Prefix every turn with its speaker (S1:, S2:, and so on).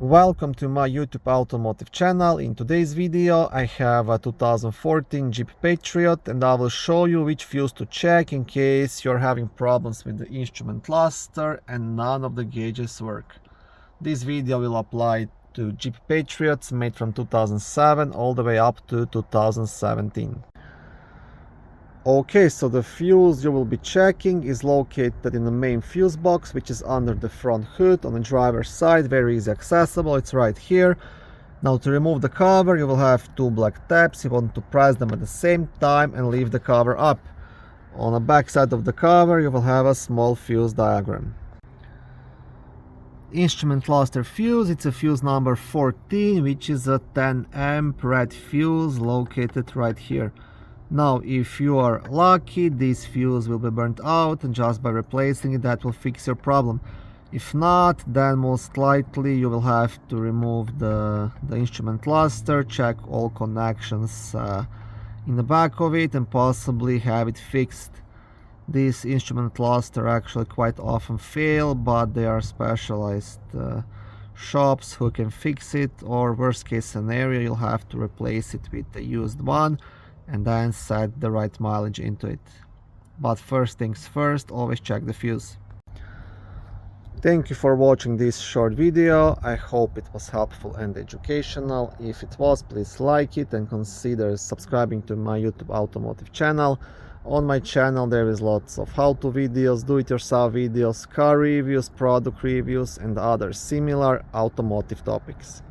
S1: Welcome to my YouTube automotive channel. In today's video I have a 2014 Jeep Patriot and I will show you which fuse to check in case you're having problems with the instrument cluster and none of the gauges work. This video will apply to Jeep Patriots made from 2007 all the way up to 2017. Okay, so the fuse you will be checking is located in the main fuse box, which is under the front hood on the driver's side, very easy accessible. It's right here. Now to remove the cover you will have two black tabs. You want to press them at the same time and leave the cover up. On the back side of the cover you will have a small fuse diagram. Instrument cluster fuse, it's a fuse number 14, which is a 10 amp red fuse located right here. Now if you are lucky, this fuse will be burnt out and just by replacing it that will fix your problem. If not, then most likely you will have to remove the instrument cluster, check all connections in the back of it and possibly have it fixed. This instrument cluster actually quite often fail, but there are specialized shops who can fix it, or worst case scenario you'll have to replace it with a used one and then set the right mileage into it. But first things first, always check the fuse. Thank you for watching this short video. I hope it was helpful and educational. If it was, please like it and consider subscribing to my YouTube automotive channel. On my channel there is lots of how-to videos, do-it-yourself videos, car reviews, product reviews and other similar automotive topics.